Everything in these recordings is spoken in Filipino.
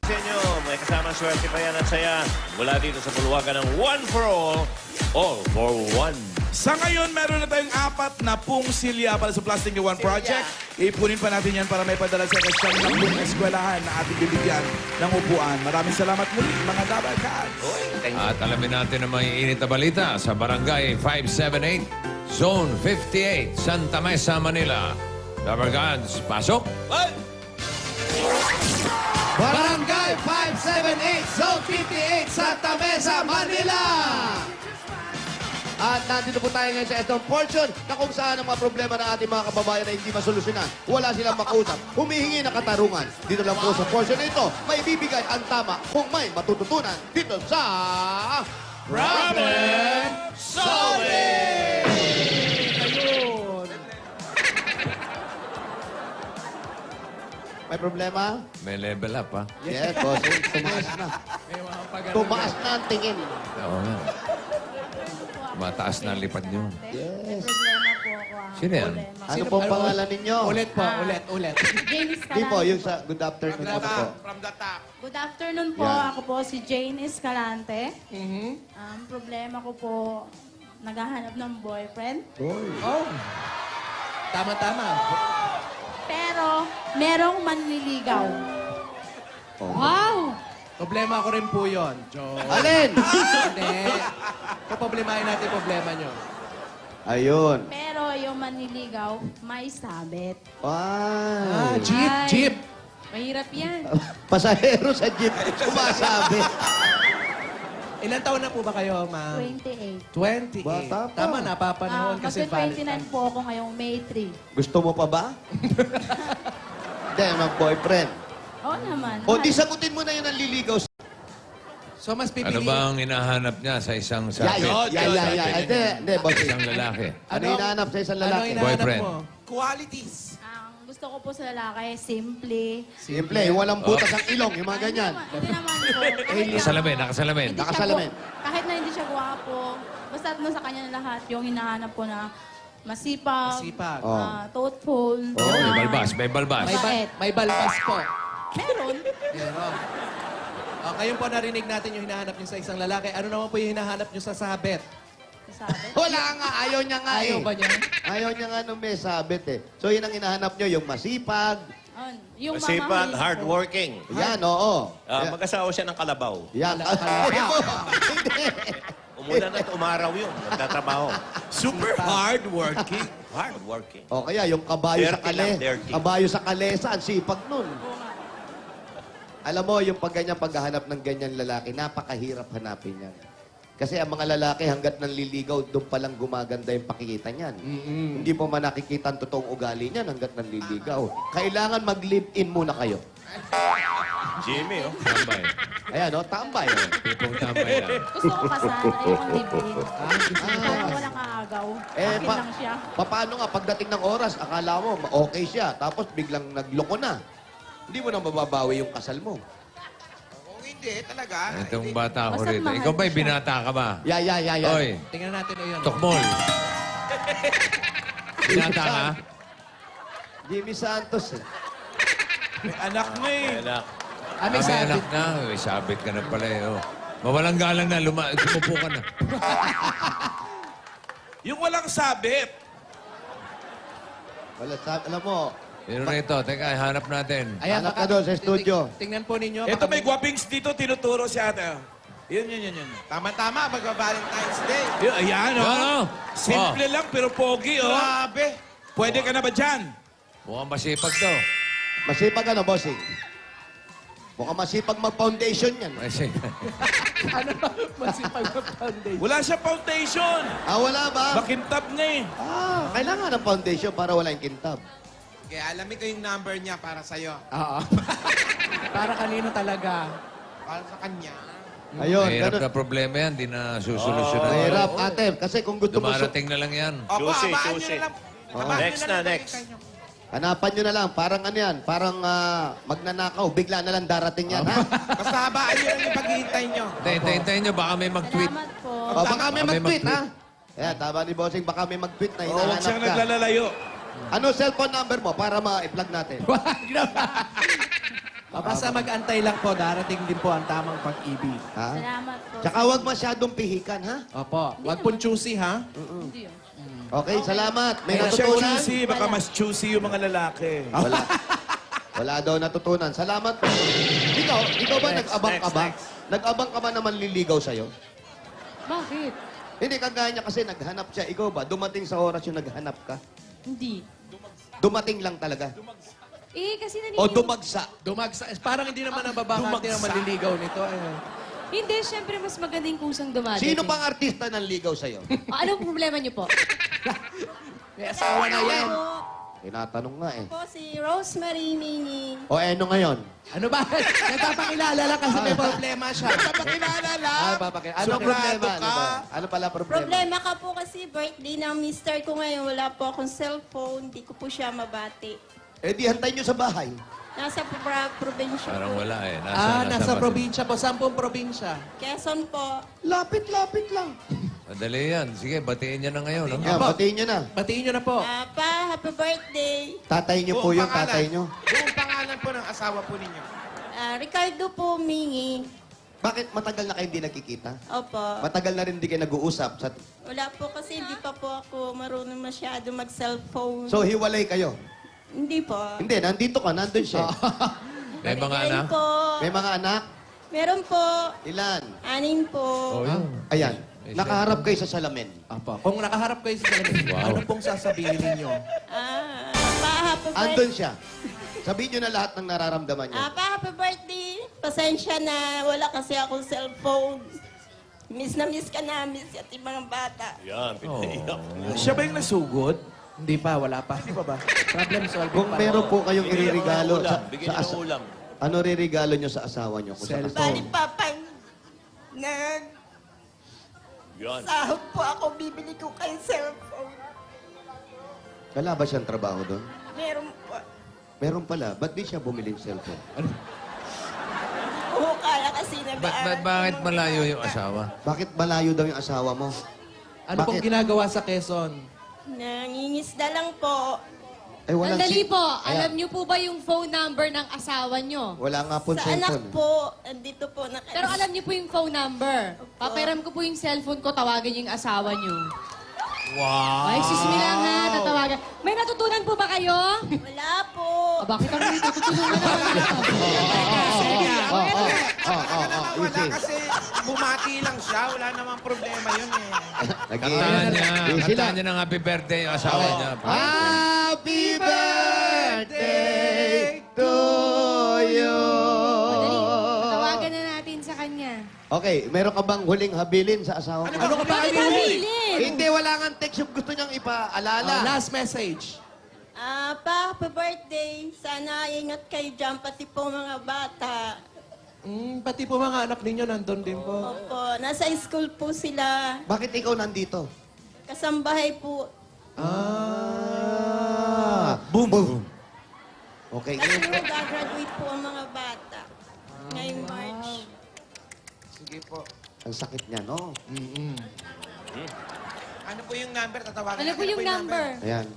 Sa inyo, may kasamang swerte pa yan at saya mula dito sa puluwagan ng One for All for One. Sa ngayon, meron na tayong 4 na silya para sa Plastic ni One Project. Ipunin pa natin yan para may padala sa kasyang ng buong eskwelahan na ating bibigyan ng upuan. Maraming salamat muli, mga Dabber Cats. At alamin natin ang mga init na balita sa Barangay 578, Zone 58, Santa Mesa, Manila. Dabber Gods, pasok! Barangay 578, Zone 58, Santa Mesa, Manila! At nandito po tayo ngayon sa itong portion na kung saan ang mga problema ng ating mga kababayan na hindi masolusyonan. Wala silang makausap. Humihingi ng katarungan. Dito lang po sa portion na ito, may bibigay ang tama kung may matututunan dito sa... Problem Solving! Ayun! May problema? May level up, ha? Yes, bossing. Tumaas na. Tumaas na ang tingin. Oo nga. Mataas na ang lipad niyo. Yes. Problema po ako. Sino yan? Ano pong pangalan ninyo? Ulit po, ulit. James Di po, Escalante. yung sa good afternoon po po. Good afternoon po. Yan. Ako po si Jane Escalante. Problema ko po, naghahanap ng boyfriend. Oh. Tama-tama. Pero, merong manliligaw. Wow! Problema ko rin po yun. Alin? Hindi. Paproblemahin natin yung problema nyo. Ayun. Pero yung manliligaw, may sabit. Wow. Jeep. Mahirap yan. Pasahero sa jeep. Sumasabi. Ilan taon na po ba kayo, ma'am? 28. 28. Bata pa. Tama, napapanahon kasi Magka-29 po ako ngayong May 3. Gusto mo pa ba? Hindi, mag-boyfriend. Oo naman. O, di sagutin mo na yun ang liligaw. So, mas pipili. Ano ba ang hinahanap niya sa isang Yeah, sabit? Hindi, boss. Isang lalaki. Ano hinahanap sa isang Ano lalaki? hinahanap Boyfriend. mo? Ang gusto ko po sa lalaki, simple. Simple, walang butas ang ilong, yung mga ganyan. Hindi naman po. Kahit Nakasalamin, nakasalamin. Hindi siya Nakasalamin. kahit na hindi siya gwapo, basta sa kanya na lahat, yung hinahanap ko na masipag, Masipag. thoughtful. May balbas, may balbas. May balbas po. Meron. Meron. Ngayon po narinig natin yung hinahanap nyo sa isang lalaki. Ano naman po yung hinahanap nyo sa sabit? Sabi. Wala nga, ayaw niya nga Ayaw eh. ba niya? Ayaw niya nga nung may sabit eh. So yun ang hinahanap niyo, yung masipag. Yung Masipag, mamahalin ko. hardworking. Yan, oo. Mag-asawa siya ng kalabaw. Yan. Hindi. Umulan at umaraw yun. Nagtatrabaho. Super hardworking. Hardworking. O kaya yung kabayo sa Dirty lang, kale. dirty. Kabayo sa kalesa, ang sipag nun. Alam mo, yung paghahanap ng ganyan lalaki, napakahirap hanapin yan. Kasi ang mga lalaki hanggat nanliligaw, doon palang gumaganda yung pakikita niyan. Hindi po man nakikita ang totoong ugali niyan hanggat nanliligaw. Kailangan mag-live-in muna kayo. Jimmy, oh. Tambay. Ayan, no? Tambay. Oh. Tipong tambay lang. Gusto ko kasal, ayokong libre. Parang walang aagaw. Akin lang siya. Paano nga, pagdating ng oras, akala mo, okay siya. Tapos biglang nagloko na. Hindi mo na mababawi yung kasal mo. Itong bata ko Basta't rito. mahal Ikaw ba'y ko siya. binata ka ba? Yeah. Oy, Tingnan natin o yun. Tokmol. Binata ka? Jimmy Santos eh. May anak na eh. Anak. May May sabit. anak na. May sabit ka na pala eh. Oh. Mawalang galang na. Sumupo ka na. Yung walang sabit. Wala, alam mo, Pero rito, teka, hanap natin. Hanap ka doon sa studio. Tingnan po ninyo. Ito baka may guwapings dito, tinuturo si ate. Yun. Tama-tama, magpa-Valentine's Day. Ayan, Ano? oh. Simple lang, pero pogi, oh. Grabe. Pwede ka na ba dyan? Mukhang masipag to. Masipag ano, bossing? Mukhang masipag mag-foundation yan. Masipag. Ano? Masipag na foundation. Wala siya foundation. Wala ba? Makintab na eh. Kailangan ng foundation para wala yung kintab. Kaya alamin ko yung number niya para sa'yo. Oo. Para kanino talaga? Para sa kanya. Ayun, Mahirap ganun. na problema yan. Di na susolusyonan. Mahirap, ate. Kasi kung gusto mo... Dumarating na lang yan. Opo, Juicy, abaan nyo juicy. na lang. Oo. Abaan nyo Next na na, lang, next. pakinggan nyo. Hanapan nyo na lang. Parang ano yan. Parang magnanakaw. Bigla na lang darating yan, ha? Basta habaan nyo lang yung paghihintay nyo. Hintayin nyo. Baka may mag-tweet. Salamat po. Baka may Baka may mag-tweet, ha? mag-tweet. Ayan, tama ni Bossing. Baka may mag-tweet na Oo, huwag hinahanap siyang ka. naglalalayo. Ano cellphone number mo para ma-plug natin? Basta mag-antay lang po, darating din po ang tamang pag-ibig. Ha? Salamat po. Tsaka huwag masyadong pihikan, ha? Opo, wag pong choosy, ha? Hindi yun. Okay, salamat. May Kaya siya natutunan? choosy, baka mas choosy yung mga lalaki. Wala. Wala daw natutunan. Salamat. Ikaw ba nag-abang ka ba? Nag-abang ka ba na manliligaw sa'yo? Bakit? Hindi, kagaya niya kasi naghanap siya. Ikaw ba? Dumating sa oras yung naghanap ka? Hindi. Dumating lang talaga. Eh, kasi O dumagsa. Dumagsa. Parang hindi naman nababakante na manliligaw nito. Eh. Hindi, syempre mas magandang kusang dumadating. Sino pang artista nang ligaw sa'yo? Anong problema niyo po? May asawa na yan. Tinatanong nga eh. Po si Rosemary Mini. O ano ngayon? Ano ba? Nagpapakilala lang kasi may problema siya. Pakilala lang. Ano problema? ka. Ano ba? Ano pala problema? Problema ka po kasi birthday ng mister ko ngayon. Wala po akong cellphone. Hindi ko po siya mabati. Eh di hantay nyo sa bahay. Nasa probinsya Parang po. wala eh. Nasa probinsya po. Saan pong probinsya? Quezon po. Lapit-lapit lang. Madali yan. Sige, batiin niya na ngayon. No? Yan, batiin nyo na. Batiin nyo na po. Pa, happy birthday. Tatay nyo po yung tatay nyo. Buong pangalan po ng asawa po ninyo. Ricardo po, Mingi. Bakit matagal na kayo hindi nakikita? Opo. Matagal na rin hindi kayo nag-uusap. Wala po kasi hindi pa po ako marunong masyado mag-cellphone. So, hiwalay kayo? Hindi po. Hindi, nandito ka, nandun siya. May mga Meron anak? po. May mga anak? Meron po. Ilan? 6 po. Oh, yun. Ayan. May Nakaharap kayo sa salamin. Apo. Kung nakaharap kayo sa salamin, ano pong sasabihin ninyo? Pa, happy birthday. Andun siya. Sabihin nyo na lahat ng nararamdaman niya. Pa, happy birthday. Pasensya na. Wala kasi akong cellphone. Miss na miss ka namin sa ating mga bata. Yan, pinaiyak. Siya ba yung nasugod? Hindi pa, wala pa. Hindi pa ba? Problem solving Kung pa. meron po kayong Bigyan niyo ng iririgalo ulam. Bigyan niyo ng asa- ulam. ano ririgalo nyo sa asawa nyo? Kung sa Cellphone. Bali, Papa, nag Yan. sahod po ako, bibili ko kay cellphone. Wala ba siyang trabaho doon? Meron po. Meron pala. Ba't di siya bumili ng cellphone? Oo, kaya kasi Bakit malayo yung asawa? Bakit malayo daw yung asawa mo? Ano pong Bakit? ginagawa sa Quezon? Nangingisda lang po. Eh, walang Sandali po, Ayan. alam niyo po ba yung phone number ng asawa niyo? Wala nga po Sa anak cellphone. po, andito po naka... Pero alam niyo po yung phone number. Papairam ko po yung cellphone ko, tawagan niyo yung asawa niyo. Wow! Ay, sis me lang ha, tatawagan. May natutunan po ba kayo? Wala po. Bakit kami tutulungan naman natin? Wala Easy. kasi bumati lang siya. Wala namang problema yun eh. Kantahan niya. Easy Kantahan lang. niya ng happy birthday yung asawa niya. Happy birthday to you! Madali, tawagan na natin sa kanya. Okay, meron ka bang huling habilin sa asawa mo? Ano ka ba? Bakit habilin? Hindi, wala nga text yung gusto niyang ipaalala. Last message. Pa, happy birthday. Sana ingat kayo dyan, pati po mga bata. Pati po mga anak ninyo nandun din po. Opo, nasa school po sila. Bakit ikaw nandito? Kasambahay po. Boom, boom. Okay, Kasi ngayon po. mag-graduate po ang mga bata. Ngayong March. Sige po. Ang sakit niya, no? Ano po yung number? Tatawagan Ano po natin. yung number? Ayan.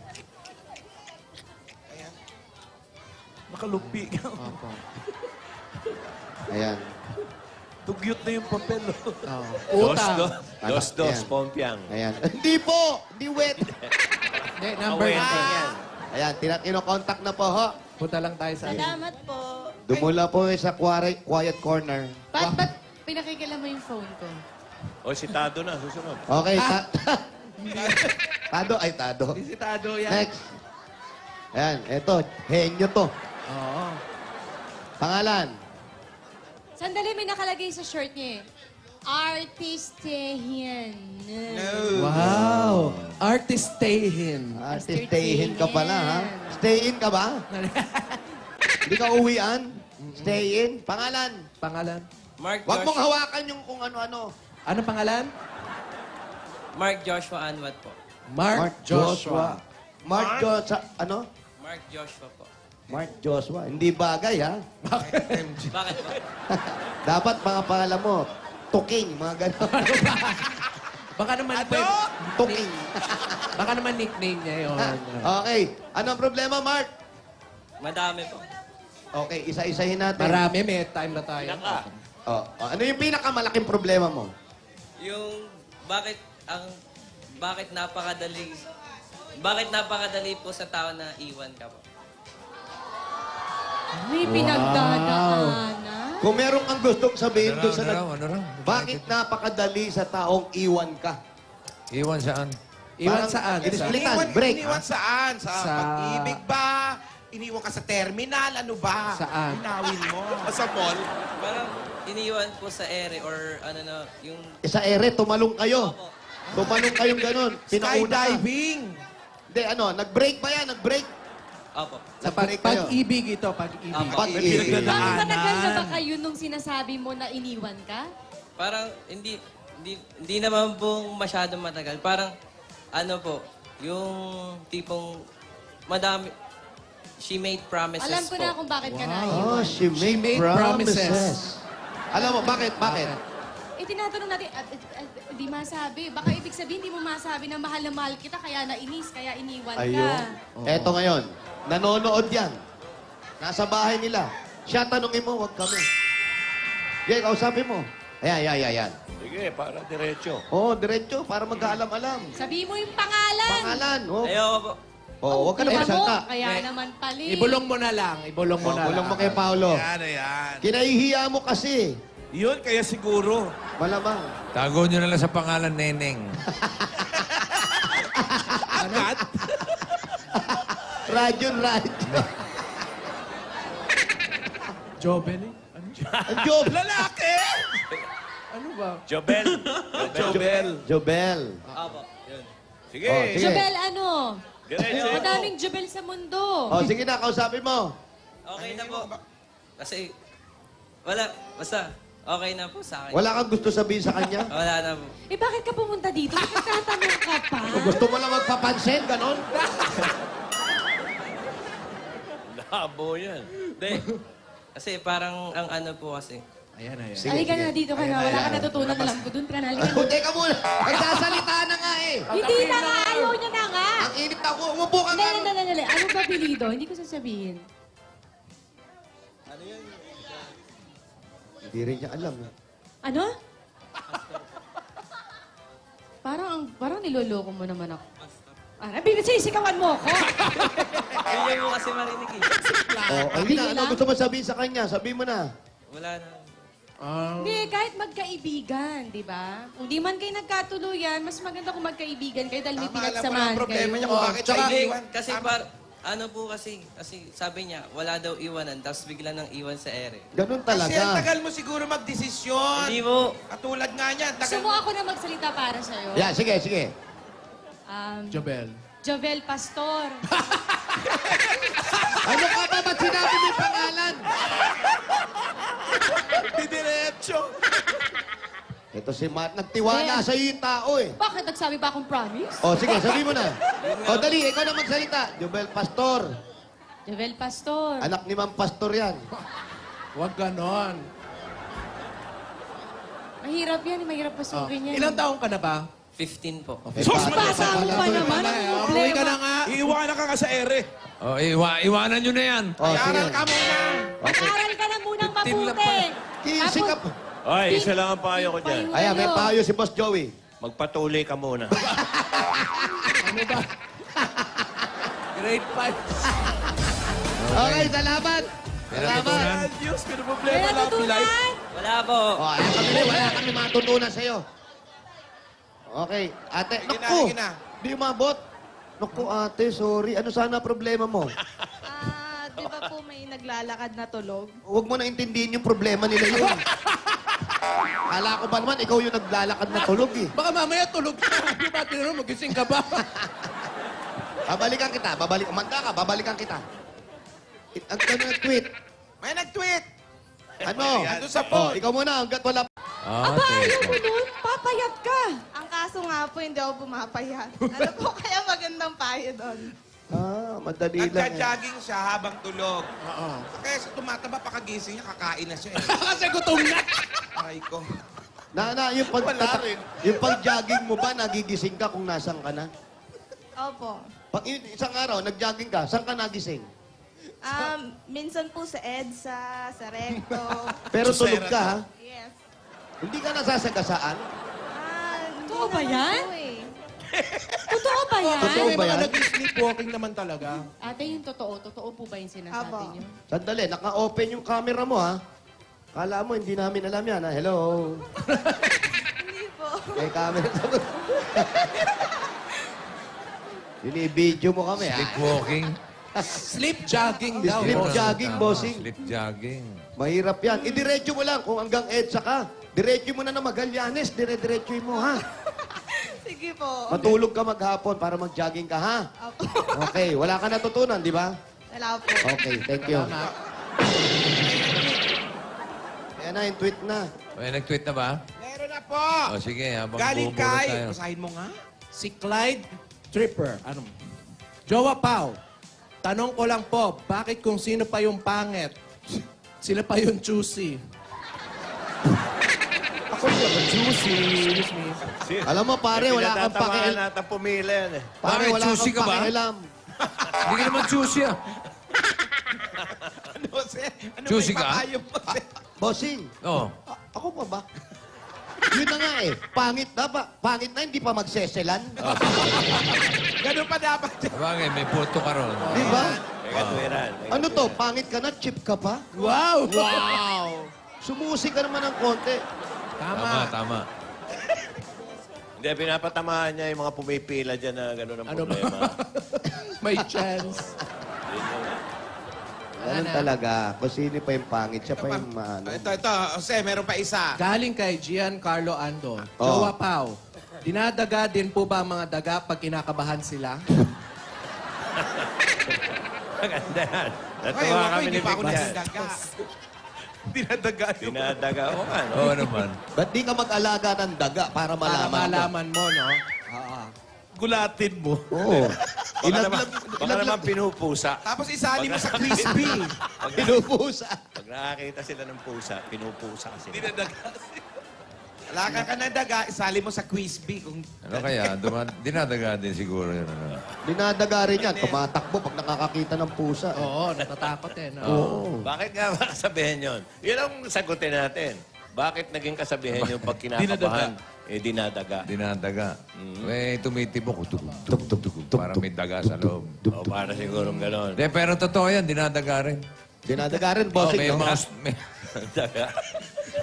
Nakalupi ka. Ayan. Tugyot na yung papel. Oh. Dos, Utang. dos, Ayan. Pompiang. Ayan. Hindi po! Hindi wet! Hindi, number na. Ayan, kinokontak na po, ho. Punta lang tayo sa... Salamat po. Dumula po sa quiet corner. Ba't pinakikilam mo yung phone ko? O, si Tado na. Susunod. Okay, Tado, ay Tado. Visitado yan. Next. Ayan, eto, henyo to. Oo. Pangalan. Sandali, may nakalagay sa shirt niya eh. Artistehin. Wow. Artistehin. Stay-in ka pala, ha? Stay in ka ba? Hindi ka uwian? Stay in? Pangalan. Pangalan? Mark Huwag mong Josh- hawakan yung kung ano-ano. Ano pangalan? Mark Joshua Anwat po. Mark Joshua. Mark Joshua. Ano? Mark Joshua po. Mark Joshua. Hindi bagay, ha? Bakit po? Dapat mga pangalan mo, Tuking, mga gano'n. Baka naman pwede... Tuking. Baka naman nickname niya yun. Okay. Anong problema, Mark? Madami po. Okay, isa-isahin natin. Marami, may time na tayo. Ano yung pinakamalaking problema mo? Yung bakit napakadali po sa tao na iwan ka po? May pinagdadaanan. Kung meron kang gustong sabihin doon sa Ano raw? Bakit napakadali sa taong iwan ka? Iwan saan? Iwan Parang saan? Inisplitan, break. Iniwan saan? Sa, Sa- pag-ibig ba? Iniwan ka sa terminal? Ano ba? Saan? Inawin mo. Sa mall? Parang iniwan po sa ere or ano na, yung... Sa ere, tumalong kayo. Opo. Tumalong kayong ganun. Pinauna ka. Skydiving. Hindi, nag-break ba yan? Nag-break? Opo. Sa Nag-break kayo. pag-ibig ito, pag-ibig. Opo. Pag-ibig. Bakit matagal na ba kayo nung sinasabi mo na iniwan ka? Parang hindi naman pong masyadong matagal. Parang ano po, yung tipong madami, she made promises Alam ko po. na kung bakit ka Oh, naiwan. she made made promises. promises. Alam mo, bakit? Bakit? Eh, tinatanong natin, di masabi. Baka ibig sabihin, di mo masabi na mahal kita, kaya nainis, kaya iniwan ka. Ayun. Eto ngayon, nanonood yan. Nasa bahay nila. Siya tanungin mo, wag kami. Yan, kausapin mo. Ayan. Sige, para diretso. Oo, diretso, para magkaalam-alam. Sabihin mo yung pangalan. Pangalan, oh. Ayoko po. Oh, wag ka na Diba mo? magsalta. Kaya naman pali. Ibulong mo na lang. Ibulong mo na Kulang lang. mo kay Paolo. Ayan. Kinahihiya mo kasi. Yun, kaya siguro. Malamang. Tago nyo na lang sa pangalan, Neneng. Agad? Radyo. Jobel eh. Ang job. Lalaki! Ano ba? Jobel. Jobel. Jobel. Opo. Yun. Sige. Oh, sige. Jobel, ano? Diretso. Madaming Jobel sa mundo. Oh, sige na, kausapin mo. Okay na po. Kasi, basta, okay na po sa akin. Wala kang gusto sabihin sa kanya? Wala na po. Eh, bakit ka pumunta dito? Nagtatanong ka pa? Kung gusto mo lang magpapansin, ganon? Labo yan. Hindi. Kasi parang ang ano po kasi. Ayan. Sige, Halika sige. na dito ka na. Wala ka natutunan. Alam ko dun ka na. Halika Oh, na. teka muna. Nagsasalita na nga eh. Hindi na nga. Ayaw niya na nga. Ang init na ako. Umupo ka nga. Dali. Ano ba apelido? Hindi ko sasabihin. Hindi rin niya alam. Ano? Parang niloloko mo naman ako. Sisigawan mo ako. Hindi mo kasi marinig eh. Oh, ayun na. Ano gusto mo sabihin sa kanya? Sabihin mo na. Wala na. Hindi, kahit magkaibigan, di ba? Kung di man kayo nagkatuluyan, mas maganda kung magkaibigan kayo dahil may Tama, alam ko na pinagsamahan ang problema kayo. niya kung bakit siya Hindi, iniwan. kasi ano po kasi sabi niya, wala daw iwanan, tapos bigla nang iwan sa ere. Ganun Kasi ang talaga. tagal mo siguro magdesisyon. Hindi mo. Katulad nga niya, Gusto tagal mo ako na magsalita para sa'yo? Yeah, sige. Jobel. Jovel Pastor. Ano ka ba? Ba't sinabi mo yung pangalan? Diretso. Ito si Matt. Nagtiwala sa yung tao eh. Bakit nagsabi ba akong promise? Oh, sige. Sabihin mo na. Oh, dali. Ikaw na magsalita. Jobel Pastor. Jovel Pastor. Anak ni Ma'am Pastor yan. Huwag ganon. Mahirap yan. Mahirap pasukin yan. Ilang taong ka na ba? 15 po. Sus, Bata mo pa naman. Ang Uwi ka problema. na nga. Iiwanan ka sa ere. Oh, iwanan nyo na yan. Oh, sige. Aral ka muna. Mag-aral ka na munang mabuti. Kisi ka pa. Ay, isa lang ang payo ko dyan. Ayan, may payo si Boss Joey. Magpatuloy ka muna. Ano ba? Grade 5. Okay, salamat. Pinatutunan. Diyos, may May problema lang ang pilay. natutunan. Wala po. Oh, wala kami matutunan sa'yo. Okay, ate. Sige na. Di umabot. Naku, ate, sorry. Ano sana problema mo? Di ba po may naglalakad na tulog? Huwag mo na intindihin yung problema nila yun. Kala ko ba naman, ikaw yung naglalakad na tulog eh. Baka mamaya tulog ka. Di ba tinanong, magising ka ba? Babalikan kita. Manda ka, babalikan kita. Ang nag-tweet. May nag-tweet. Ano? Andun sa Oh, phone. ikaw muna, hanggat wala. Aba, ayaw mo nun. Papayat ka. Ang kaso nga po, hindi ako pumapayat. Ano po kaya magandang payo doon? Madali lang. Nagja-jogging siya habang tulog. Oo. Kaya sa tumataba pakagising niya, kakain na siya eh. Kasi gutom na. Aray ko. Yung Wala rin. yung pag-jogging mo ba, nagigising ka kung nasan ka na? Opo. Pag isang araw, nag-jogging ka, saan ka nagising? Minsan po sa EDSA, sa Recto. Pero tulog ka, ha? Yes. Hindi ka nasasagasaan? Hindi Totoo ba naman yan? po eh. Totoo ba yan? Totoo May ba mga yan? nag-sleepwalking naman talaga. Ate, yung totoo. Totoo po ba yung sinasabi Aba. niyo? Sandali, naka-open yung camera mo, ha? Kala mo, hindi namin alam yan, ha? Hello? Hindi po. May camera sa Binibidyo mo kami, ha? Sleepwalking. Sleep jogging daw. Sleep boss. jogging, Tama, bossing. Sleep jogging. Mahirap yan. Idiretso mo lang kung hanggang EDSA ka. Diretso mo na ng Magallanes, dire-diretso mo, ha? Sige po. Matulog ka maghapon para mag-jogging ka, ha? Apo. Okay, wala ka natutunan, di ba? Wala po. Okay, thank you. Ayan na, yung tweet na. May nag-tweet na ba? Meron na po. O sige, habang Galing bubulot kay... tayo. Basahin mo nga. Si Clyde Tripper. Ano? Jowa Pao, tanong ko lang po, bakit kung sino pa yung pangit, sila pa yung choosy? Ako yung juicy. Excuse me. Alam mo, pare, wala kang pakialam. natin pumili yan eh. Pare, Bakit, wala choosy kang ka ba? pakialam. Hindi ka naman choosy ah. Ano, sir? Ano Juicy may ka? papayo mo, sir? Bossing, Oo. ako pa ba? Yun na nga eh. Pangit na ba? Pangit na, hindi pa magseselan. Ganun pa dapat. Sabagay, may puto ka ron. Di ba? May katwiran. Ano to? Pangit ka na? Chip ka pa? Wow! Wow! Sumusi ka naman ng konti. Tama, tama. Hindi, pinapatamaan niya yung mga pumipila dyan na gano'n ang Ano ba? problema. May chance. Yun yun eh. Ganun talaga. Kung sino pa yung pangit, siya pa yung maano. Ito. Jose, meron pa isa. Galing kay Giancarlo Ando. Oh. Jowa Pao, dinadaga din po ba ang mga daga pag kinakabahan sila? Maganda yan. Ay, Natuwa ako, kami hindi ni pa ako Big Dad. nagdaga. Dinadaga yung... Dinadaga ko nga. no? Oo naman. Ba't di ka mag-alaga ng daga para Para malaman mo? malaman mo, no? Oo. Gulatin mo. Oo. Baka naman pinupusa. Tapos isali mo sa crispy. Pinupusa. Pag nakakita sila ng pusa, pinupusa kasi. Dinadaga. Alaga ka ng daga, isali mo sa crispy. Kung... Ano kaya? Dinadaga din siguro yun. Ano? Dinadaga rin yan. Tumatakbo pag nakakakita ng pusa. Oo, natatakot eh, no? Oo. Bakit nga ba kasabihin yun? Yun ang sagutin natin. Bakit naging kasabihin yung pag kinakabahan, dinadaga? Dinadaga. May tumitibok. Para may daga sa loob. O para sigurong gano'n. De, pero totoo yan, dinadaga rin. Dinadaga rin, Oh, bossing, may no? mouse, Daga.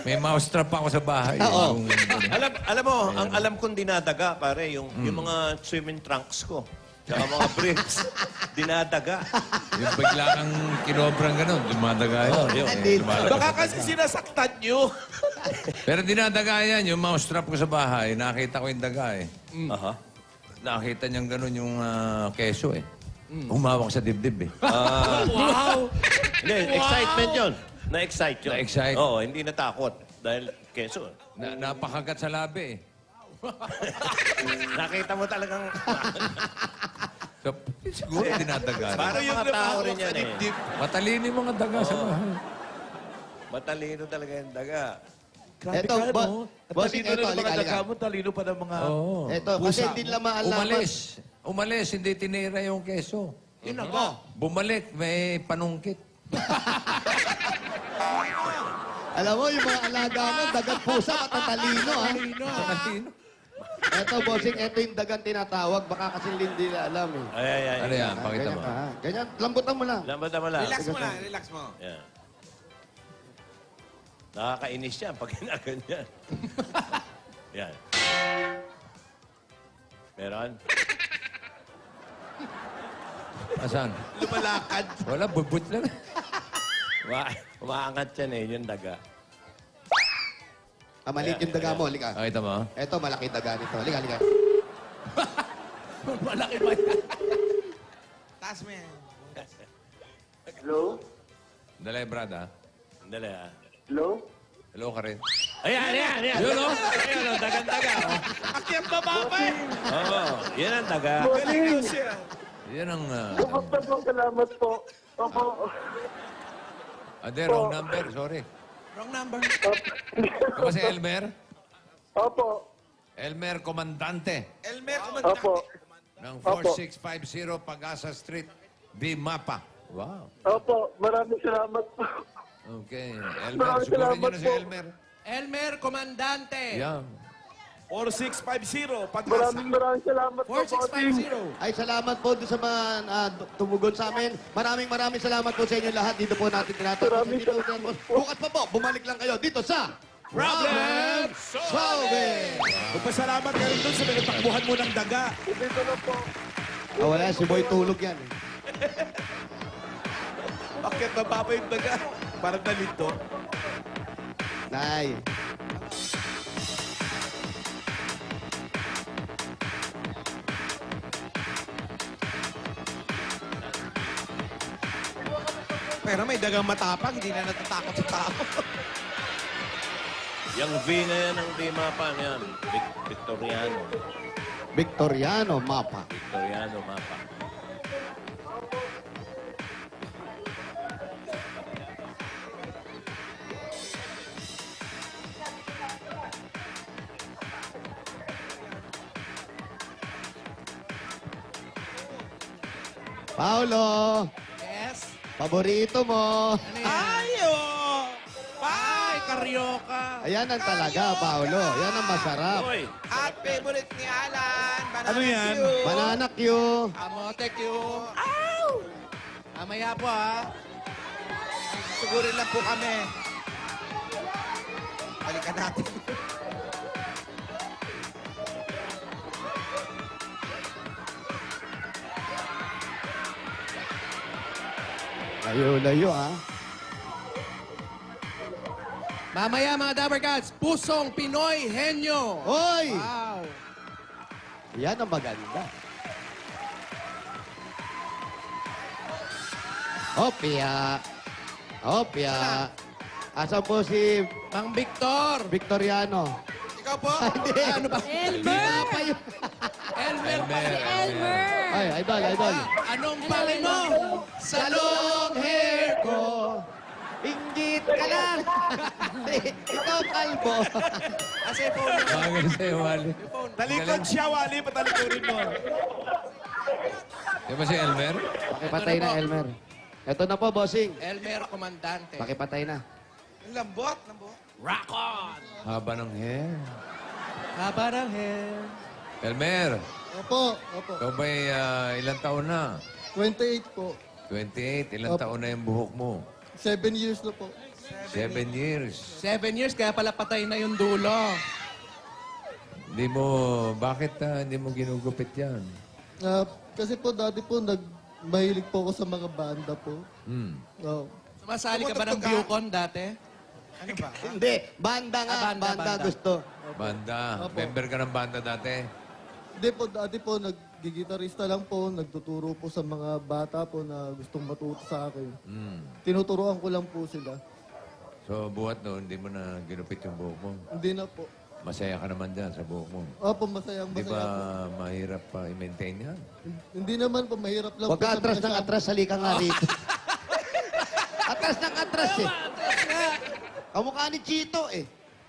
may mousetrap ako sa bahay. Oo. alam mo, ang alam kong dinadaga, pare, yung mga swimming trunks ko. Tsaka mga briefs, dinadaga. Yung bigla kang kinobrang gano'n, dumadaga yun. Lumalabas Baka sa kasi daga. sinasaktan nyo. Pero dinadaga yan, yung mousetrap ko sa bahay, nakita ko yung daga eh. Aha. Nakita niyang gano'n yung keso eh. Humawak sa dibdib eh. Wow! Hindi, excitement yun. Na-excite yun. Na-excite? Oo, hindi natakot. Dahil keso. Napakagat sa labi eh. Nakita mo talagang... So, siguro dinadaga. Paano yung mga tao rin yan eh. Matalino yung mga daga sa bahay. Matalino talaga yung daga. Grabe Eto, ka, no? bossing, Talino eto, na ng mga halika, daga mo, talino pa ng mga... Oo. Eto, kasi hindi nila maalaman. Umalis, hindi tinira yung keso. Yun ako. Bumalik, may panungkit. Alam mo, yung mga alaga mo, dagat pusa, matatalino, ha? Matalino. Eto, bossing, eto yung dagang tinatawag. Baka kasi hindi nila alam, eh. Ay. Ano yan? Ah, Pakita ganyan mo. ka, ha? Ganyan, lambutan mo lang. Lambat na lang. Relax mo lang, relax mo. Yan. Nakakainis yan pag ginaganyan. Yan. Meron? Asan? Lumalakad. Wala, bubut lang. Umaangat yan eh, yung daga. Ah, maliit yung daga mo, halika. Pakita mo. Eto, malaki daga nito. Halika, halika. Malaki ba yan? Taas mo yan. Hello? Dali, brad, ha? Dali ah. Hello? Hello ka rin. Ayan. Yun, oh. Ayan, oh, dagan-daga. Oh. Akyat baba pa eh. Oo, yan ang daga. Morning! Yan ang... Kumusta po? Salamat po. Opo. wrong number. Sorry. Wrong number. Ano ba si Elmer? Opo. Elmer Comandante Elmer, Opo. ng 4650 Pag-asa Street, B. Mapa. Wow. Opo, maraming salamat po. Okay. Elmer, Maraming sugurin nyo salamat na si po. Elmer. Elmer Comandante. Yan. 4650, pag-asa. Maraming salamat po, bossing. 4650. Ay, salamat po doon sa mga tumugon sa amin. Maraming salamat po sa inyo lahat. Dito po natin tinatapos. Maraming Dito, salamat po. bukas pa po, bumalik lang kayo dito sa Problem Solving! Magpasalamat ka rin doon sa nagtakbuhan mo ng daga. Dito na po. Ah, wala, si Boy tulog yan. Bakit mababa yung daga? Parang nalito. Nay. Pero may dagang matapang, hindi na natatakot sa tao. Yung V na yan ang di mapa yan. Victoriano. Victoriano Mapa. Victoriano mapa. Paolo, Yes. paborito mo. Ano yan? Ayo! Ay, karyoka. Ayan ang talaga, Paolo. Yan ang masarap. Hoy, At favorite ni Alan. Banana Ano yan? Q. Banana Q. Amote Q. Mamaya po ha. Sugurin lang po kami. Balikan natin. Layo-layo, ha? Mamaya mga Dabber Cats, Pusong Pinoy Henyo. Hoy! Wow. Yan ang maganda. Opia. Opia. Asan po si Mang Victor. Victoriano? Ikaw po. Hindi. Ano ba? Elmer! pa yun. Elmer pa si Elmer. Ay, idol. Anong pake mo? Sa long hair ko. Inggit ka lang. Ikaw, kalbo. Kasi po, Bagay sa'yo, Wally. Talikod siya, Wally. Patalikurin mo. Di ba si Elmer? Pakipatay na, Elmer. Ito na po, bossing. Elmer Comandante. Pakipatay na. Ang lambot, lambot. Rock on! Haba ng hair. Haba ng hair. Elmer, Opo. ikaw ba'y ilang taon na? 28 po. 28. Ilang Opo. taon na yung buhok mo? 7 years na po. 7 years. 7 years, kaya pala patay na yung dulo. Hindi mo, bakit hindi mo ginugupit yan? Kasi po, dati po, mahilig po ako sa mga banda po. Hmm. Oh. Sumasali ka ba ng Bucon dati? Ano ba? Hindi. Banda nga. Ah, banda, Banda banda. gusto. Banda. Opo. Member ka ng banda dati? Hindi po, dati po, naggigitarista lang po, nagtuturo po sa mga bata po na gustong matuto sa akin. Hmm. Tinuturoan ko lang po sila. So, buhat noon, hindi mo na ginupit yung buhok mo. Hindi na po. Masaya ka naman dyan sa buhok mo. Opo, masayang Di masaya ba po. mahirap pa i-maintain yan? Hindi naman po, mahirap lang Huwag po. ka sa atras mga ng shop. atras. Halika nga rito. Atras ng atras eh. Kamukha ni Chito eh.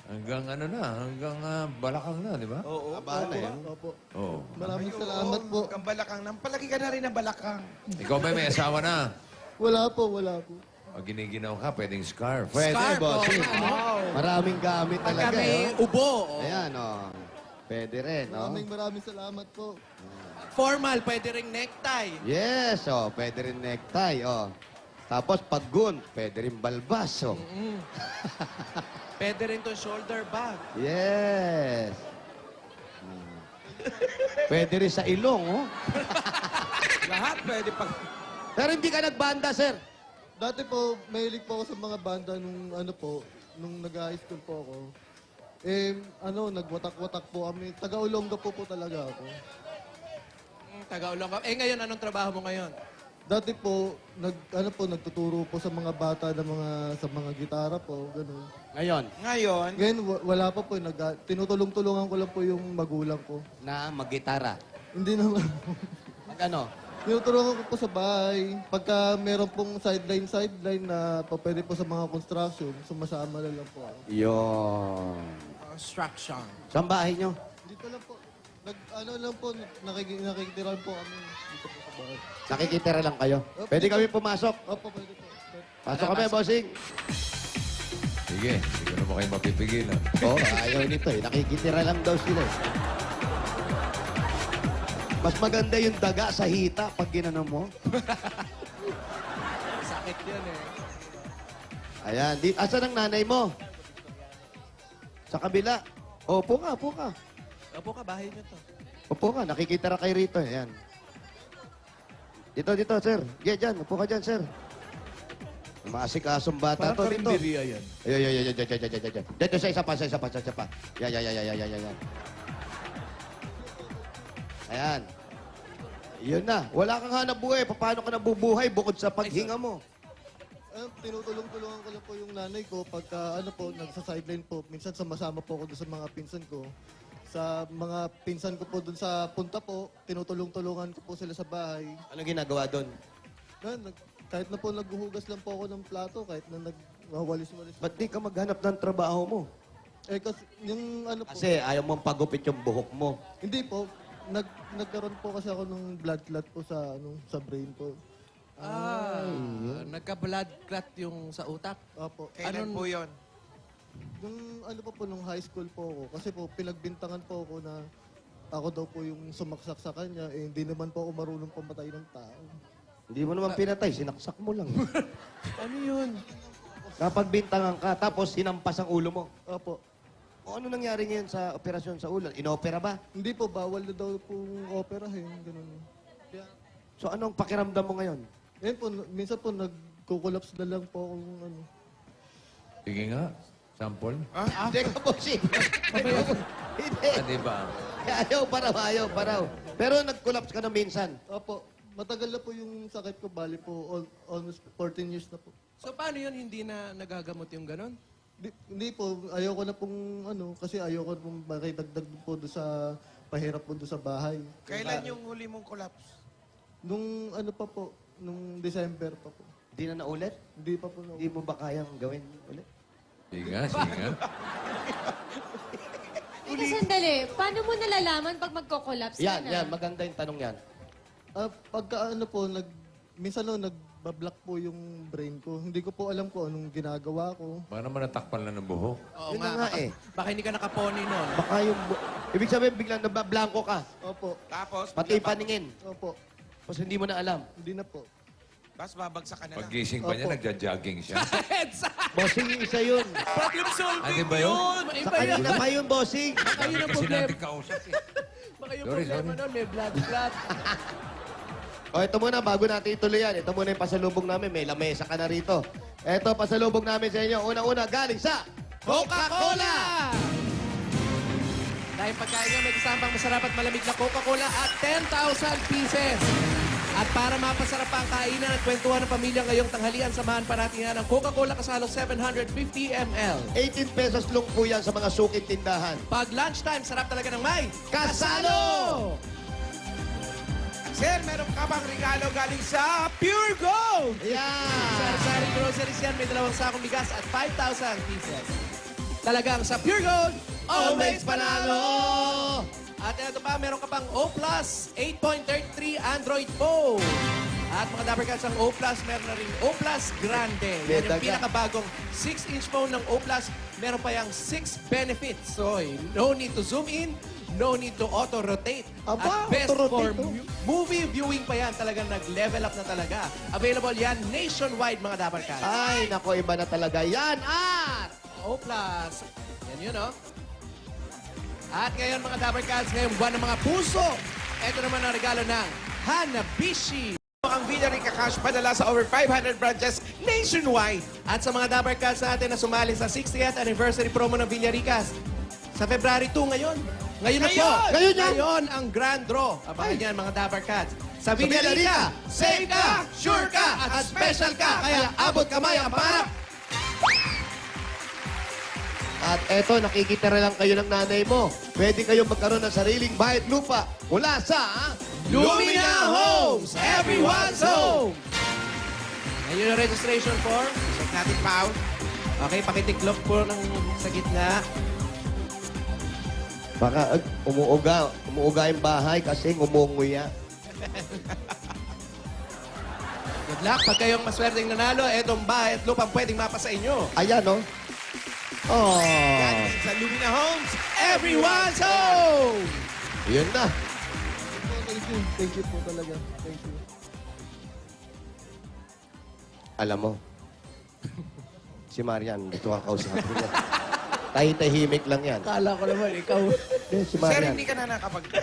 Hanggang hanggang balakang na, di ba? Oo. Aba na yan. Opo. Oo. Maraming salamat po. Ang balakang. Palagi ka na rin ng balakang. Ikaw ba may asawa na? Wala po. Pag giniginaw ka, pwedeng scarf. Pwede, Scarf, bossing. oh, Maraming gamit Pagka talaga. may Oh. ubo. oh. Ayan, oh. Pwede rin, no? Maraming salamat po. Formal, pwede ring necktie. Yes, oh. Pwede rin necktie, oh. Tapos paggun, pwede rin balbas, oh. Pwede rin to shoulder bag. Yes. Pwede rin sa ilong, oh. Lahat pwede pag... Pero hindi ka nagbanda, sir. Dati po, mahilig po ako sa mga banda nung nag-high school po ako. Nagwatak-watak po kami. Taga-Olonga po talaga ako. Taga-ulong ka. Ngayon, anong trabaho mo ngayon? Dati po, nagtuturo po sa mga bata sa mga gitara po, gano'n. Ngayon, Ngayon, Ngayon, wala pa po. Tinutulong-tulungan ko lang po yung magulang ko. na mag-gitara. Hindi naman Mag ano? Tinutulungan ko po sa bahay. Pagka meron pong sideline na pwede po sa mga construction, sumasama na lang po ako. Yun. Construction. Saan bahay nyo? Dito lang po. Ano lang po, nakikitirahan po kami dito po sa bahay. Nakikitira lang kayo. Pwede kami pumasok. Opo, pwede po. Pasok kami, bossing. Sige, hindi ko naman kayo mapipigilan. Oo, ayaw nito eh. Nakikitira lang daw sila eh. Mas maganda yung daga sa hita pag ginanong mo. Sakit yan eh. Ayan. Asan ang nanay mo? Sa kabila. Opo ka, opo ka. Opo ka, bahay niyo to. Upo ka, nakikitira kayo rito. Ayan. Dito, sir. Yeah, dyan. Upo ka dyan, sir. Maasikasong bata Parang to dito. karinderya yan. Ayan. Dito sa isa pa. Yan. Ayan. Yun na. Wala kang hanap buhay. Paano ka nabubuhay bukod sa paghinga mo? Tinutulong-tulungan ko lang po yung nanay ko pagka nagsa-sideline po. Minsan sumasama po ako doon sa mga pinsan ko. Sa mga pinsan ko po doon sa punta po, tinutulong-tulungan ko po sila sa bahay. Ano ginagawa doon? Kahit na po naghuhugas lang po ako ng plato, kahit na nagwawalis-walis. Ba't di ka maghanap ng trabaho mo? Kasi yung po. Kasi ayaw mong pagupit yung buhok mo. Hindi po. Nagkaroon po kasi ako ng blood clot po sa brain po. Nagka-blood clot yung sa utak. Opo. Kailan po yun? Yung nung high school po ako. Kasi po, pinagbintangan po ako na ako daw po yung sumaksak sa kanya. Eh, hindi naman po ako marunong pamatay ng tao. Hindi mo naman pinatay, sinaksak mo lang. Ano yun? Kapag bintangan ka, tapos hinampas ang ulo mo. Opo. O ano nangyari ngayon sa operasyon sa ulo? Inopera ba? Hindi po, bawal na daw pong operahin. Ganun. Kaya, So anong pakiramdam mo ngayon? yun po, minsan po nagkukulaps na lang po akong Sige nga, sample. Hindi ka po, si. Hindi. Di ba? Ayaw pa raw. Pero nag-collapse ka na minsan. Opo. Matagal na po yung sakit ko. Bali po, almost 14 years na po. So paano yun hindi na nagagamot yung ganon? Hindi po. Ayoko na pong kasi ayoko na pong makidagdag po doon sa pahirap po doon sa bahay. Kailan yung huli mong collapse? Nung pa po, nung December pa po. Hindi na naulit? Hindi pa po na. Hindi mo ba kayang gawin ulit? Sige nga, sige nga. Teka, sandali. Paano mo nalalaman pag magko-collapse ka na? Yan. Maganda yung tanong yan. Pagka po, minsan nagbablock po yung brain ko. Hindi ko po alam kung anong ginagawa ko. Baka naman natakpan lang ng buhok. Oo Yun na nga eh. Baka hindi ka nakapony nun. Baka yung... Ibig sabihin, biglang nabablanko ka. Opo. Tapos, Pati paningin. Opo. Tapos hindi mo na alam. Hindi na po. Tapos babagsak ka na lang. Paggising pa niya, Opo. nagja-jogging siya. Bossing, isa yun. Problem solving Ano ba yun? Sa kanina pa yun, bossing. Ayun ang Kasi problema. natin kausap eh. Baka yung Sorry, problema sorry. nun, may blood clot. O, ito muna, bago natin ituloy yan. Ito muna yung pasalubong namin. May lamesa ka na rito. Ito, pasalubong namin sa inyo. Una-una, galing sa Coca-Cola! Dahil pagkain nyo, may kasamang masarap at malamig na Coca-Cola at 10,000 pieces. At para mapasarap pa ang kainan at kwentuhan ng pamilya ngayong tanghalian, samahan pa natin yan ang Coca-Cola Kasalo 750 ml. 18 pesos lang po yan sa mga suking tindahan. Pag lunchtime, sarap talaga ng may Kasalo! Sir, meron ka bang regalo galing sa Pure Gold? Yan! Sari-sari groceries yan, may 2 sakong bigas at 5,000 pieces. Talagang sa Pure Gold, always panalo! At ito pa, meron ka pang O Plus 8.33 Android phone. At mga Dapper Cats, ang O Plus, meron na rin O Plus Grande. Yan yung Daga. pinakabagong 6-inch phone ng O Plus. Meron pa yung 6 benefits. So, no need to zoom in, no need to auto-rotate. Aba, At best for auto-rotate, oh. movie viewing pa yan. Talagang nag-level up na talaga. Available yan nationwide, mga Dapper Cats. Ay, nako, iba na talaga yan. At... O Plus. Yan yun, no? At ngayon, mga Dapper Cats, ngayong buwan ng mga puso, ito naman ang regalo ng Hanabishi. Ang Villarica Cash padala sa over 500 branches nationwide. At sa mga Dapper Cats natin na sumali sa 60th anniversary promo ng Villaricas, sa February 2 ngayon. Ngayon na po. Ngayon yan. Ngayon ang grand draw. Abangan yan, mga Dapper Cats. Sa Villarica, safe ka, sure ka, at special ka. Kaya abot kamay ang pangarap. At eto, nakikitira lang kayo ng nanay mo. Pwede kayong magkaroon ng sariling bahay at lupa mula sa Lumina Homes! Everyone's home! Ngayon yung registration form. Check natin, Pao. Okay, pakitiklop po ng sa gitna. Baka umuuga yung bahay kasi ngumunguya. Good luck. Pag kayong maswerteng nanalo, etong bahay at lupang pwedeng mapa sa inyo. Ayan, no? Oh. Yan sa Lumina Homes, Everyone's home! Yun na. Thank you. Thank you po talaga. Thank you. Alam mo, si Marian, dito ka kausapin niya. Tahimik lang yan. Kala ko naman, ikaw. Si Sir, Marian. hindi ka na nag-college.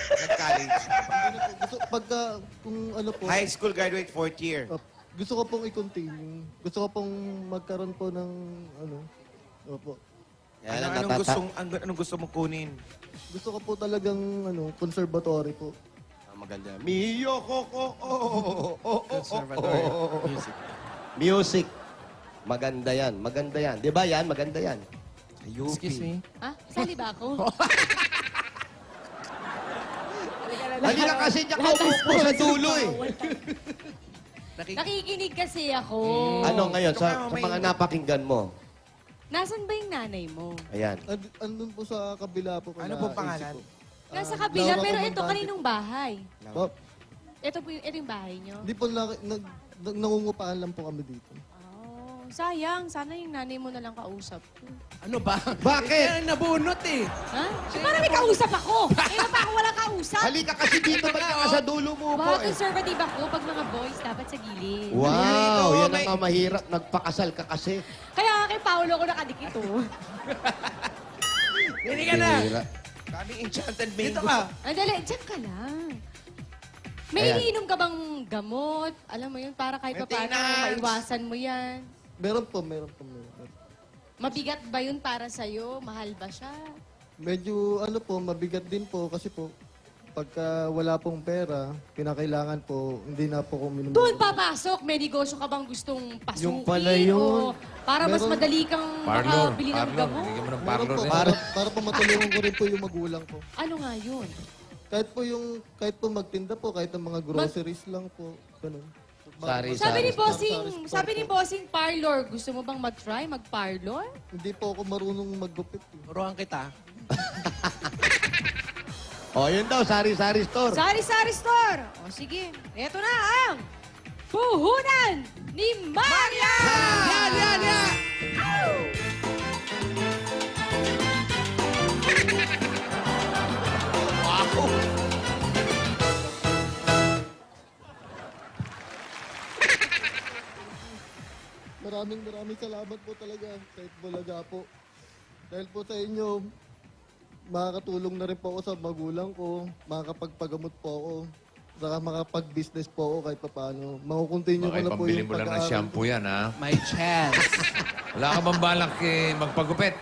Gusto, pagka, kung ano po, High school graduate, 4th year. gusto ko pong i-continue. Gusto ko pong magkaroon po ng, ano, opo. Yan ang Anong gusto mong kunin? Gusto ko po talagang, ano, conservatory po. Maganda. Mio, Conservatory music. Music. Maganda yan. Maganda yan. Di ba yan? Maganda yan. Excuse me? Ha? Sali ba ako? Halika kasi niya kaupo sa dulo eh. Nakikinig kasi ako. Ano ngayon sa mga napakinggan mo? Nasaan ba yung nanay mo? Ayan. Andun po sa kabila po. Ano pong pangalan? Nasa kabila, Laura pero ito Comandante. kaninong bahay? Po, Ito yung bahay nyo? Hindi po, nangungupaan lang po kami dito. Oh, sayang. Sana yung nanay mo na lang kausap ko. Ano ba? Bakit? Kaya nabunot eh. Ha? Para may kausap ako. Kaya pa ako wala kausap. Halika kasi dito ba't ka sa dulo mo po Wow, eh. conservative ako. Pag mga boys, dapat sa gilid. Wow, yan may- ang mahirap. Nagpakasal ka kasi. Kaya nga kay Paolo ko nakadikit oh. Hindi ka na. Bihira. Kaming Enchanted Dito Mango. ka. Andali, dyan ka lang. May Ayan. iniinom ka bang gamot? Alam mo yun, para kahit pa paano Maintenance. maiwasan mo yan. Meron po. Mabigat ba yun para sa'yo? Mahal ba siya? Medyo, ano po, mabigat din po kasi po, pagka wala pong pera, kinakailangan po, hindi na po kung minum. Doon papasok. May negosyo ka bang gustong pasukin? Yung pala yun. O para mas Meron- madali kang Parlor. makabili ng Parlor. gamot? Bigyan mo ng Meron parlor po, din. para po matulungan ko rin po yung magulang ko. Ano nga yun? Kahit po magtinda po, kahit ang mga groceries lang po, ganun. Sari, Sabi ni Sari Bossing, store sabi ni po. Bossing parlor. Gusto mo bang mag-try? Mag-parlor? Hindi po ako marunong maggupit. Turuan kita. Oh, yun daw, sari-sari store. Sari-sari store. O sige, eto na ang puhunan ni Maria! Yan! Maraming salamat po talaga kahit bulaga po. Dahil po sa inyo, makakatulong na rin po ako sa magulang ko, makakapagpagamot po ako, saka makapag-business po ako kahit paano. Makukontinue ko Okay, na po pambili yung mo lang ng pag-aaral ko. shampoo yan, ha? My chance. Wala ka bang balak magpagupit?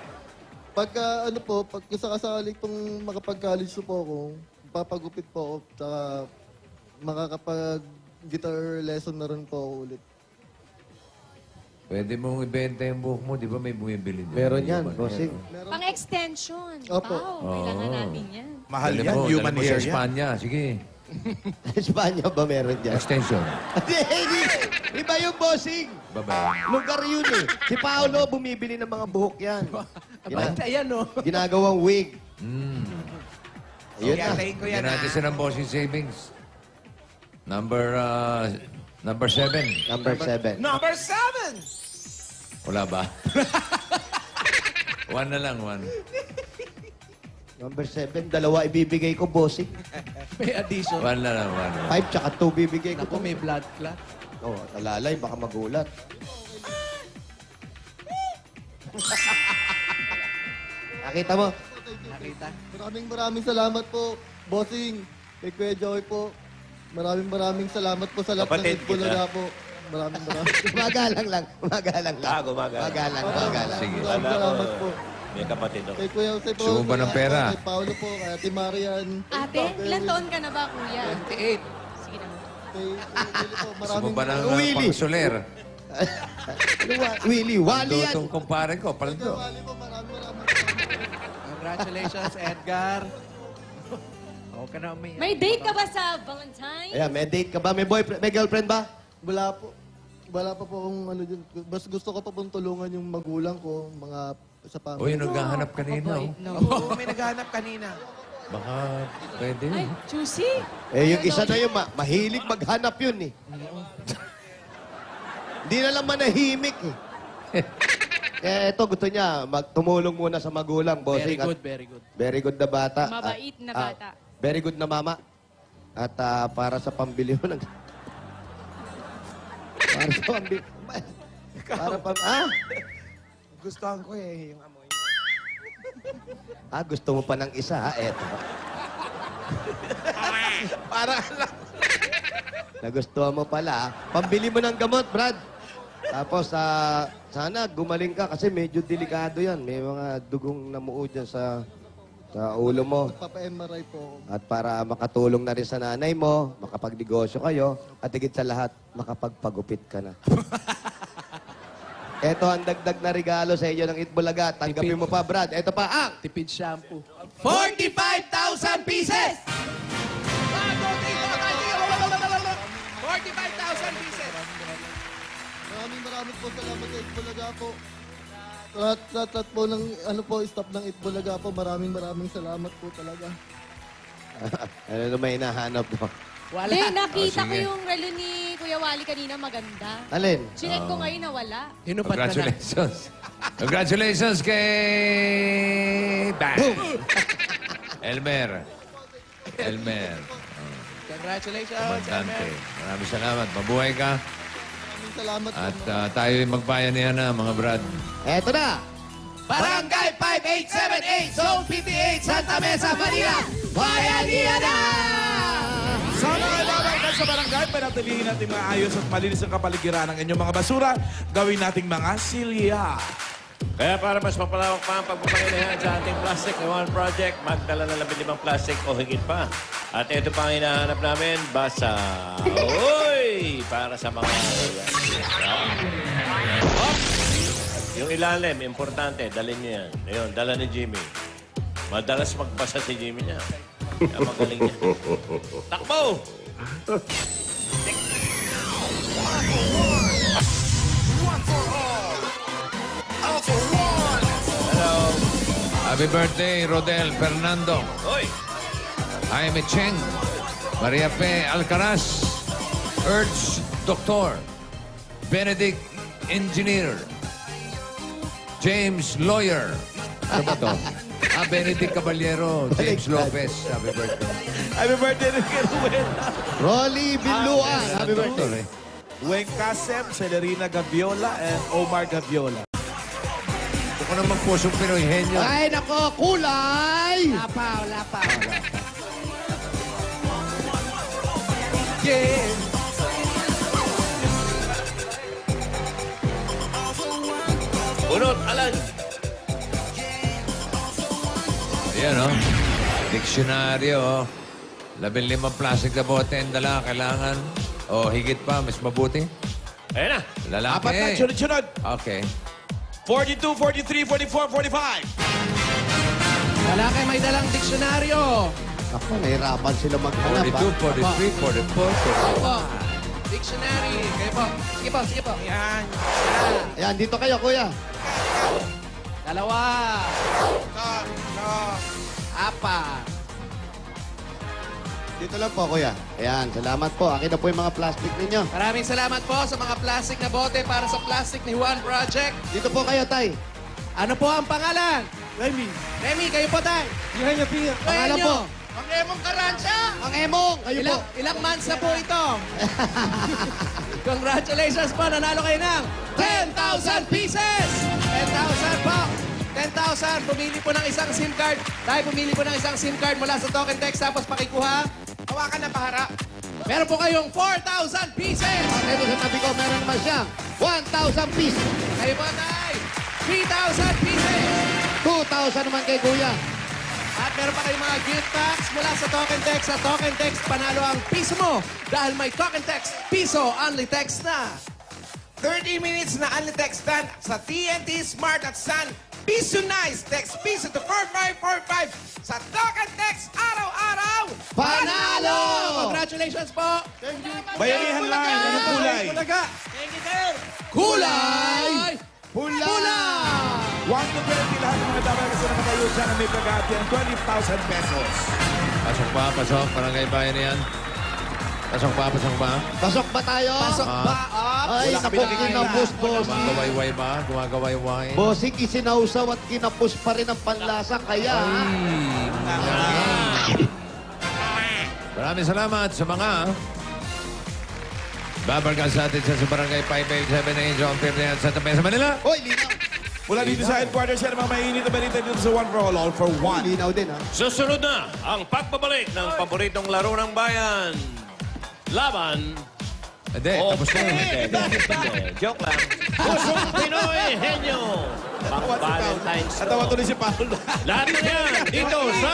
Pagka ano po, pag sakasali pong makapag-college po ako, papagupit po ako, saka makakapag-guitar lesson na rin po ako ulit. Pwede mong ibenta yung buhok mo, di ba may bumibili din? Meron yan, Human bossing. hair. Meron Pang extension. Opo. Wow, kailangan natin yan. Mahal Dali yan, mo, human dali mo hair sa yan. Espanya, sige. Espanya ba meron dyan? Extension. Iba yung bossing. Bye-bye. Lugar yun eh. Si Paolo bumibili ng mga buhok yan. Basta yan, no? Ginagawang wig. Ayun na. Yatayin ko yan, Yan natin ha? siya ng bossing savings. Number 7. Number 7. Number 7! Wala ba? 1 na lang, 1. Number 7, dalawa ibibigay ko, bossing. May addition. 1 na lang, 5 tsaka 2 bibigay ko. Naku, may blood clot. Oh, talalay, baka magulat. Nakita mo? Nakita. Maraming salamat po, bossing. Kay Kuya Joey po. Maraming salamat po sa lahat Kapatid ng Bulaga po. Maraming. Gumagalang lang. Gumagalang lang. Gumagalang. Gumagalang. Sige. Maraming salamat po. May kapatid ako. Kay Kuya Jose po. Gusto mo ba ng pera? Kay Paolo po, kay Ate Marian. Ate, ilang taon ka na ba, kuya? 28. Sige na. Kay Willie po. Gusto mo ba ng Willie. pangsoler? Ano ba? Willie, Wally yan. Itong kumpare ko, paldo. Wally po, maraming salamat. Congratulations, Edgar. Huwag ka na umiyak. May date ka ba sa Valentine? Ayan, may date ka ba? May boyfriend? May girlfriend ba? Wala po. Wala pa po akong ano dyan. Mas gusto ko pa pong tulungan yung magulang ko, mga sa family. Uy, naghahanap kanina. Oh. Oo, may naghahanap kanina. Baka pwede. Ay, juicy. Yung isa na yun, mahilig maghanap yun eh. Hindi na lang manahimik eh. Ito gusto niya, tumulong muna sa magulang, bossing. Very good, very good. Very good na bata. Mabait na bata. Very good na mama. At para sa pambili mo ng... para sa pambili... para Gustuhan ko eh, yung amoy. gusto mo pa ng isa, ha? Eto. Para Nagustuhan mo pala, ha? Pambili mo ng gamot, Brad. Tapos, sana gumaling ka kasi medyo delikado yan. May mga dugong namuo dyan sa ulo mo. Papa-MRI po ako. At para makatulong na rin sa nanay mo, makapagnegosyo kayo, at higit sa lahat, makapagpagupit ka na. Ito ang dagdag na regalo sa inyo ng Itbulaga. Tanggapin mo pa, Brad. Ito pa ang... Tipid shampoo. 45,000 pieces! 45,000 pieces! Maraming po salamat sa Itbulaga po. Lahat po ng staff ng Itbulaga po. Maraming salamat po talaga. ano na may hinahanap mo? Wala. Nakita ko sige. yung relo ni Kuya Wally kanina maganda. Alin? Chinek ko ngayon nawala. Hinupat ka na. Congratulations. Congratulations kay... Bang! Elmer. Congratulations, Komandante. Elmer. Maraming salamat. Mabuhay ka. Maraming salamat po. At tayo magbayanihan na, mga brad. Eto na! Barangay 5878, Zone 58, Santa Mesa, Manila. Bayanihan na! Sa mga lalagyan sa barangay, panatilihin natin mga ayos at malinis ang kapaligiran ng inyong mga basura. Gawin nating mga silya. Kaya para mas mapalawak pa ang pagpapanginahan sa ating Plastic na One Project, magdala na 15 plastic o higit pa. At ito pa ang hinahanap namin, basa. Uy! Para sa mga... Yung ilalim, importante, dalhin niyo yan. Ayun, dala ni Jimmy. Madalas magbasa si Jimmy niya. Kaya magaling niya. Takbo! Hello. Happy birthday, Rodel Fernando. Hoy! Jaime Cheng. Maria P. Alcaraz. Ertz Doctor. Benedict Engineer. James Lawyer. Ano ba to? Benedict Caballero. James Lopez. Happy birthday. Happy birthday rin kay Ruel. Rolly Binluan. Happy birthday. Weng Kasem, Celerina Gaviola, and Omar Gaviola. Ito ko naman pusong Pinoy henyo. Ay, nako, kulay! Wala pa. Yeah. Bunot, Alan! Ayan, oh. Diksyonaryo, oh. 15 plastic na bote ang dala. Kailangan, higit pa, mas mabuti. Ayan na! Lalaki. Apat na, sunod-sunod. Okay. 42, 43, 44, 45. Lalaki may dalang diksyonaryo. Ako, nahirapan sila maghanap. 42, 43, 44, Opo. Dictionary. Kayo po. Sige po. Yan. Ayan, dito kayo, kuya. Dalawa. No. Apat. Dito lang po, kuya. Ayan, salamat po. Akin na po yung mga plastic ninyo. Maraming salamat po sa mga plastic na bote para sa Plastic ni Juan Project. Dito po kayo, tay. Ano po ang pangalan? Remy, kayo po, tay. Pangalan Pangalan po. Ang Emong Karansya. Ang Emong. Kayo po. Ilang months na po ito? Congratulations po. Nanalo kayo ng 10,000 pieces. 10,000 po. 10,000. Pumili po ng isang SIM card. Tayo pumili po ng isang SIM card mula sa Token Text. Tapos pakikuha. Hawakan na paharap. Meron po kayong 4,000 pieces. At ito sa tabi ko, meron naman siyang 1,000 pieces. Kayo po, tay. 3,000 pieces. 2,000 naman kay kuya. At meron pa kayong mga gift packs mula sa Token Text. Sa Token Text, panalo ang piso mo. Dahil may Token Text, piso, only text na. 30 minutes na only textan sa TNT Smart at Sun. Piso nice. Text piso to 4545 sa Token Text araw-araw. Panalo! Congratulations po. Bayanihan lang. Anong kulay? Kulay! Pula! 1 to 20, lahat ng mga dapat kasi nakatayo dyan na may pagkati ang 20,000 pesos. Pasok pa, pasok. Barangay Bayan yan. Pasok pa, pasok pa. Pasok ba tayo? Pasok ba? Ay, Wala kami naku, nakikita. kinapos, bossing. Gumagawayway ba? Gumagawayway. Bossing, isinausaw at kinapos pa rin ang panlasa. Kaya, Maraming salamat sa mga babarkan sa atin sa Barangay 5878 John 50 at Santa Mesa, Manila. Hoy, linaw. Mula dito sa headquarters, yan ang mga mainit na balita dito sa One for All for One. Linaw din, ha? Susunod na ang pagbabalik ng paboritong laro ng bayan. Laban. Hindi, o tapos na yun. Hindi. Joke lang. Pusong Pinoy Henyo. Pang Natawa si Paolo. Valentine's Natawa tuloy si Paolo. Lahat na yan dito sa